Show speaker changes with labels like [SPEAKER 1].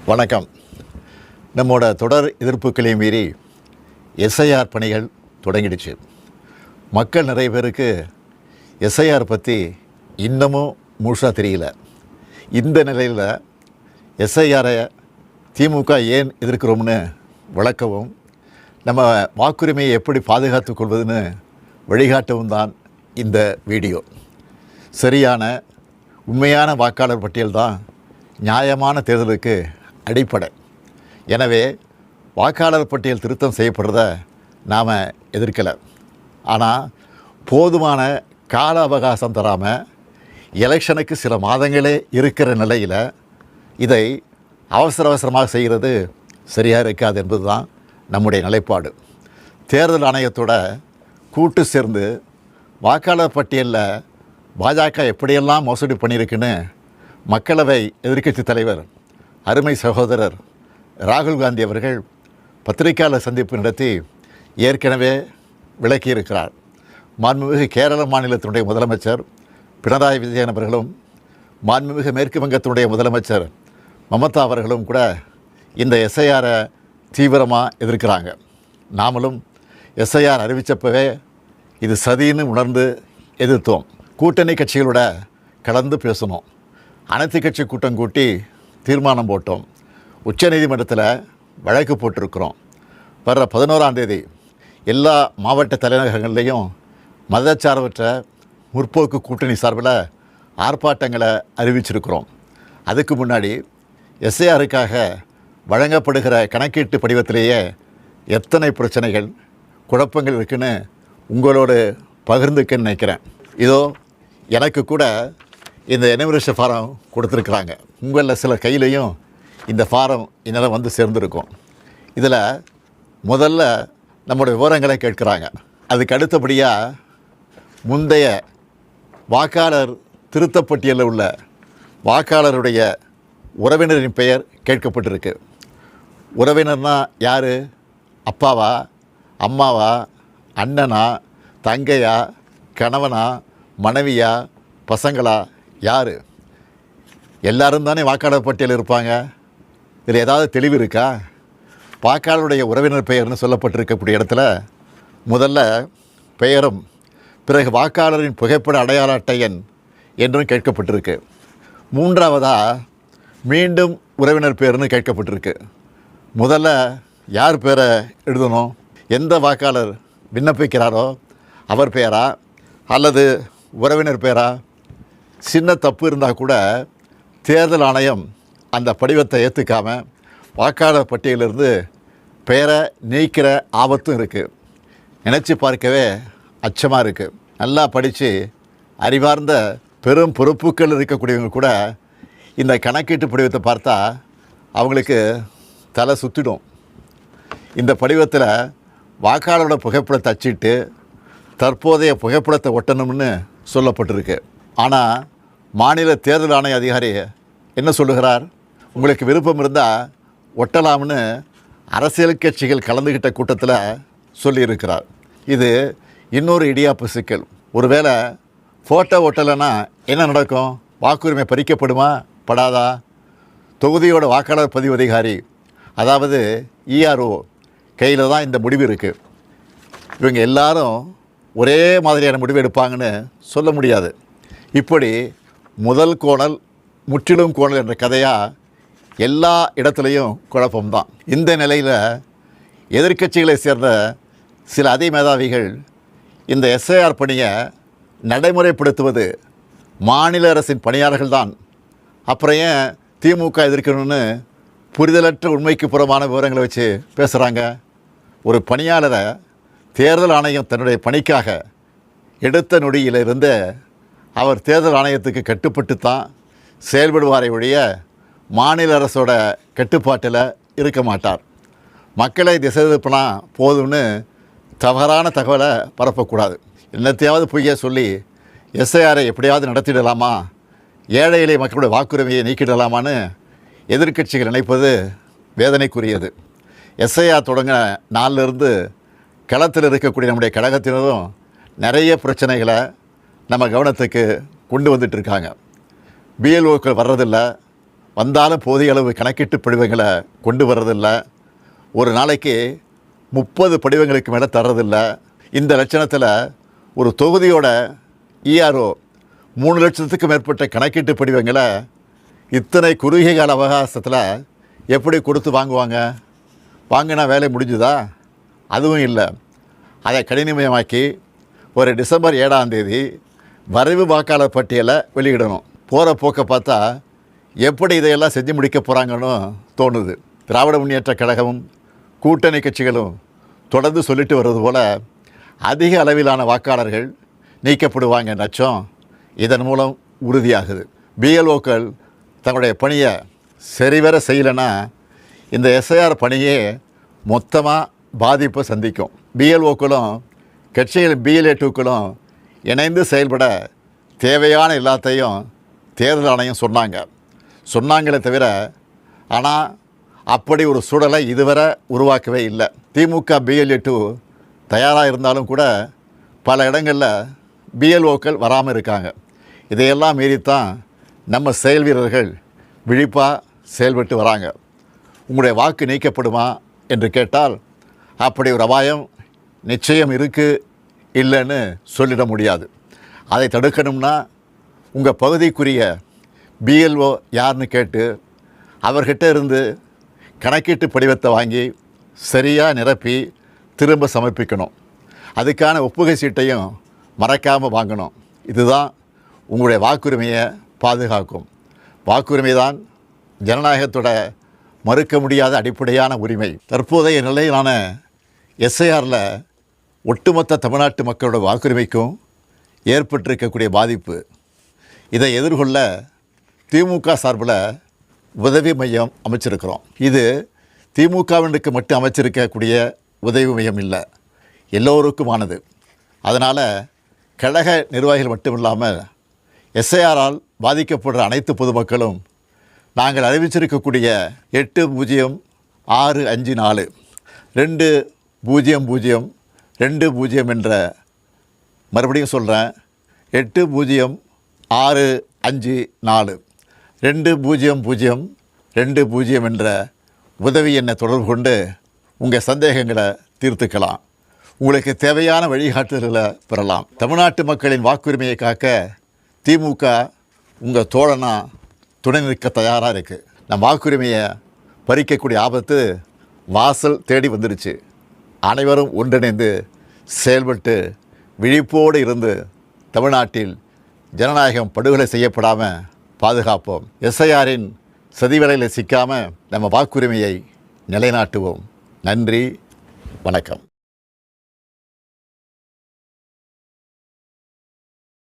[SPEAKER 1] வணக்கம். நம்மோட தொடர் எதிர்ப்புகளை மீறி எஸ்ஐஆர் பணிகள் தொடங்கிடுச்சு. மக்கள் நிறைய பேருக்கு எஸ்ஐஆர் பற்றி இன்னமும் முழுசாக தெரியல. இந்த நிலையில் எஸ்ஐஆரை திமுக ஏன் எதிர்க்கிறோம்னு விளக்கவும், நம்ம வாக்குரிமையை எப்படி பாதுகாத்து கொள்வதுன்னு வழிகாட்டவும் தான் இந்த வீடியோ. சரியான உண்மையான வாக்காளர் பட்டியல் தான் நியாயமான தேர்தலுக்கு அடிப்படை. எனவே வாக்காளர் பட்டியல் திருத்தம் செய்யப்படுறத நாம் எதிர்க்கலை. ஆனால் போதுமான கால அவகாசம் தராமல் எலெக்ஷனுக்கு சில மாதங்களே இருக்கிற நிலையில் இதை அவசரமாக செய்கிறது சரியாக இருக்காது என்பது தான் நம்முடைய நிலைப்பாடு. தேர்தல் ஆணையத்தோட கூட்டு சேர்ந்து வாக்காளர் பட்டியலில் பாஜக எப்படியெல்லாம் மோசடி பண்ணியிருக்குன்னு மக்களவை எதிர்க்கட்சி தலைவர் அருமை சகோதரர் ராகுல் காந்தி அவர்கள் பத்திரிகையாளர் சந்திப்பு நடத்தி ஏற்கனவே விளக்கியிருக்கிறார். மாண்புமிகு கேரள மாநிலத்தினுடைய முதலமைச்சர் பினராயி விஜயன் அவர்களும் மாண்புமிகு மேற்கு வங்கத்தினுடைய முதலமைச்சர் மமதா அவர்களும் கூட இந்த எஸ்ஐஆரை தீவிரமாக எதிர்க்கிறாங்க. நாமளும் எஸ்ஐஆர் அறிவித்தப்பவே இது சதின்னு உணர்ந்து எதிர்த்தோம். கூட்டணி கட்சிகளோட கலந்து பேசணும். அனைத்து கட்சி கூட்டம் கூட்டி தீர்மானம் போட்டோம். உச்சநீதிமன்றத்தில் வழக்கு போட்டிருக்கிறோம். வர்ற 11ஆம் தேதி எல்லா மாவட்ட தலைநகரங்கள்லேயும் மதச்சார்பற்ற முற்போக்கு கூட்டணி சார்பில் ஆர்ப்பாட்டங்களை அறிவிச்சிருக்கிறோம். அதுக்கு முன்னாடி எஸ்ஐஆருக்காக வழங்கப்படுகிற கணக்கீட்டு படிவத்திலேயே எத்தனை பிரச்சனைகள் குழப்பங்கள் இருக்குன்னு உங்களோடு பகிர்ந்துக்கன்னு நினைக்கிறேன். இதோ எனக்கு கூட இந்த எனுமரேஷன் ஃபாரம் கொடுத்துருக்குறாங்க. உங்களில் சில கையிலையும் இந்த ஃபாரம் என்னால் வந்து சேர்ந்துருக்கும். இதில் முதல்ல நம்முடைய விவரங்களை கேட்குறாங்க. அதுக்கு அடுத்தபடியாக முந்தைய வாக்காளர் திருத்தப்பட்டியலில் உள்ள வாக்காளருடைய உறவினரின் பெயர் கேட்கப்பட்டிருக்கு. உறவினர்னா யார்? அப்பாவா, அம்மாவா, அண்ணனா, தங்கையா, கணவனா, மனைவியா, பசங்களா, யார்? எல்லாரும் தானே வாக்காளர் பட்டியலில் இருப்பாங்க. இதில் ஏதாவது தெளிவு இருக்கா? வாக்காளருடைய உறவினர் பெயர்னு சொல்லப்பட்டிருக்கக்கூடிய இடத்துல முதல்ல பெயரும் பிறகு வாக்காளரின் புகைப்பட அடையாள அட்டை எண் என்றும் கேட்கப்பட்டிருக்கு. மூன்றாவதாக மீண்டும் உறவினர் பெயர்னு கேட்கப்பட்டிருக்கு. முதல்ல யார் பேரை எழுதணும்? எந்த வாக்காளர் விண்ணப்பிக்கிறாரோ அவர் பெயரா அல்லது உறவினர் பேரா? சின்ன தப்பு இருந்தால் கூட தேர்தல் ஆணையம் அந்த படிவத்தை ஏற்றுக்காமல் வாக்காளர் பட்டியலிருந்து பெயரை நீக்கிற ஆபத்தும் இருக்குது. நினச்சி பார்க்கவே அச்சமாக இருக்குது. நல்லா படித்து அறிவார்ந்த பெரும் பொறுப்புகள் இருக்கக்கூடியவங்க கூட இந்த கணக்கீட்டு படிவத்தை பார்த்தா அவங்களுக்கு தலை சுற்றிடும். இந்த படிவத்தில் வாக்காளரோட புகைப்படத்தை அச்சிட்டு தற்போதைய புகைப்படத்தை ஒட்டணும்னு சொல்லப்பட்டிருக்கு. ஆனால் மாநில தேர்தல் ஆணைய அதிகாரி என்ன சொல்லுகிறார்? உங்களுக்கு விருப்பம் இருந்தால் ஒட்டலாம்னு அரசியல் கட்சிகள் கலந்துக்கிட்ட கூட்டத்தில் சொல்லியிருக்கிறார். இது இன்னொரு இடியாப்பு சிக்கல். ஒருவேளை ஃபோட்டோ ஒட்டலைன்னா என்ன நடக்கும்? வாக்குரிமை பறிக்கப்படுமா படாதா? தொகுதியோட வாக்காளர் பதிவு அதிகாரி, அதாவது இஆர்ஓ கையில் தான் இந்த முடிவு இருக்குது. இவங்க எல்லாரும் ஒரே மாதிரியான முடிவு எடுப்பாங்கன்னு சொல்ல முடியாது. இப்படி முதல் கோணல் முற்றிலும் கோணல் என்ற கதையாக எல்லா இடத்துலையும் குழப்பம்தான். இந்த நிலையில் எதிர்க்கட்சிகளை சேர்ந்த சில அதிமேதாவிகள் இந்த எஸ்ஐஆர் பணியை நடைமுறைப்படுத்துவது மாநில அரசின் பணியாளர்கள் தான், அப்புறம் ஏன் திமுக எதிர்க்கணும்னு புரிதலற்ற உண்மைக்கு புறமான விவரங்களை வச்சு பேசுகிறாங்க. ஒரு பணியாளரை தேர்தல் ஆணையம் தன்னுடைய பணிக்காக எடுத்த நொடியிலிருந்து அவர் தேர்தல் ஆணையத்துக்கு கட்டுப்பட்டு தான் செயல்படுவாரை ஒழிய மாநில அரசோட கட்டுப்பாட்டில் இருக்க மாட்டார். மக்களை திசை திருப்பினா போதும்னு தவறான தகவலை பரப்பக்கூடாது. என்னத்தையாவது பொய்ய சொல்லி எஸ்ஐஆரை எப்படியாவது நடத்திடலாமா, ஏழை எளிய மக்களுடைய வாக்குரிமையை நீக்கிடலாமான்னு எதிர்க்கட்சிகள் நினைப்பது வேதனைக்குரியது. எஸ்ஐஆர் தொடங்கின நாளிலிருந்து களத்தில் இருக்கக்கூடிய நம்முடைய கழகத்தினரும் நிறைய பிரச்சனைகளை நம்ம கவனத்துக்கு கொண்டு வந்துட்டுருக்காங்க. பிஎல்ஓக்கள் வர்றதில்லை, வந்தாலும் போதிய அளவு கணக்கீட்டு படிவங்களை கொண்டு வர்றதில்லை. ஒரு நாளைக்கு 30 படிவங்களுக்கு மேலே தர்றதில்ல. இந்த லட்சணத்தில் ஒரு தொகுதியோட ERO 3 லட்சத்துக்கு மேற்பட்ட கணக்கீட்டு படிவங்களை இத்தனை குறுகிய கால அவகாசத்தில் எப்படி கொடுத்து வாங்குவாங்க? வாங்கினா வேலை முடிஞ்சுதா? அதுவும் இல்லை. அதை கணினிமயமாக்கி ஒரு டிசம்பர் 7ஆம் தேதி வரைவு வாக்காளர் பட்டியலை வெளியிடணும். போகிற போக்கை பார்த்தா எப்படி இதையெல்லாம் செஞ்சு முடிக்க போகிறாங்கன்னு தோணுது. திராவிட முன்னேற்றக் கழகமும் கூட்டணி கட்சிகளும் தொடர்ந்து சொல்லிட்டு வர்றது போல் அதிக அளவிலான வாக்காளர்கள் நீக்கப்படுவாங்க நச்சம் இதன் மூலம் உறுதியாகுது. BLOக்கள் தங்களுடைய பணியை சரிவர செய்யலைன்னா இந்த SIR பணியே மொத்தமாக பாதிப்பை சந்திக்கும். BLOக்களும் கட்சிகள் BLA2க்களும் இணைந்து செயல்பட தேவையான எல்லாத்தையும் தேர்தல் ஆணையம் சொன்னாங்களே தவிர ஆனால் அப்படி ஒரு சூழலை இதுவரை உருவாக்கவே இல்லை. திமுக BLA2 தயாராக இருந்தாலும் கூட பல இடங்களில் BLOக்கள் வராமல் இருக்காங்க. இதையெல்லாம் மீறித்தான் நம்ம செயல் வீரர்கள் விழிப்பாக செயல்பட்டு வராங்க. உங்களுடைய வாக்கு நீக்கப்படுமா என்று கேட்டால் அப்படி ஒரு அபாயம் நிச்சயம் இருக்குது, இல்லைன்னு சொல்லிட முடியாது. அதை தடுக்கணும்னா உங்கள் பகுதிக்குரிய BLO யாருன்னு கேட்டு அவர்கிட்ட இருந்து கணக்கீட்டு படிவத்தை வாங்கி சரியாக நிரப்பி திரும்ப சமர்ப்பிக்கணும். அதுக்கான ஒப்புகை சீட்டையும் மறக்காமல் வாங்கணும். இதுதான் உங்களுடைய வாக்குரிமையை பாதுகாக்கும். வாக்குரிமை தான் ஜனநாயகத்தோட மறுக்க முடியாத அடிப்படையான உரிமை. தற்போதைய நிலையிலான SIRல ஒட்டுமொத்த தமிழ்நாட்டு மக்களோட வாக்குரிமைக்கும் ஏற்பட்டிருக்கக்கூடிய பாதிப்பு, இதை எதிர்கொள்ள திமுக சார்பில் உதவி மையம் அமைச்சிருக்கிறோம். இது திமுகவினருக்கு மட்டும் அமைச்சிருக்கக்கூடிய உதவி மையம் இல்லை, எல்லோருக்குமானது. அதனால் கழக நிர்வாகிகள் மட்டும் இல்லாமல் SIRஆல் பாதிக்கப்படுற அனைத்து பொதுமக்களும் நாங்கள் அறிவிச்சிருக்கக்கூடிய 806542 200220 என்ற, மறுபடியும் சொல்கிறேன், 806542 200220 என்ற உதவி எண்ணை தொடர்பு கொண்டு உங்கள் சந்தேகங்களை தீர்த்துக்கலாம். உங்களுக்கு தேவையான வழிகாட்டுதல்களை பெறலாம். தமிழ்நாட்டு மக்களின் வாக்குரிமையை காக்க திமுக உங்கள் தோழனா துணை நிற்க தயாராக இருக்குது. நம் வாக்குரிமையை பறிக்கக்கூடிய ஆபத்து வாசல் தேடி வந்துருச்சு. அனைவரும் ஒன்றிணைந்து செயல்பட்டு விழிப்போடு இருந்து தமிழ்நாட்டில் ஜனநாயகம் படுகொலை செய்யப்படாமல் பாதுகாப்போம். SIRஇன் சதிவேளையில் சிக்காமல் நம்ம வாக்குரிமையை நிலைநாட்டுவோம். நன்றி, வணக்கம்.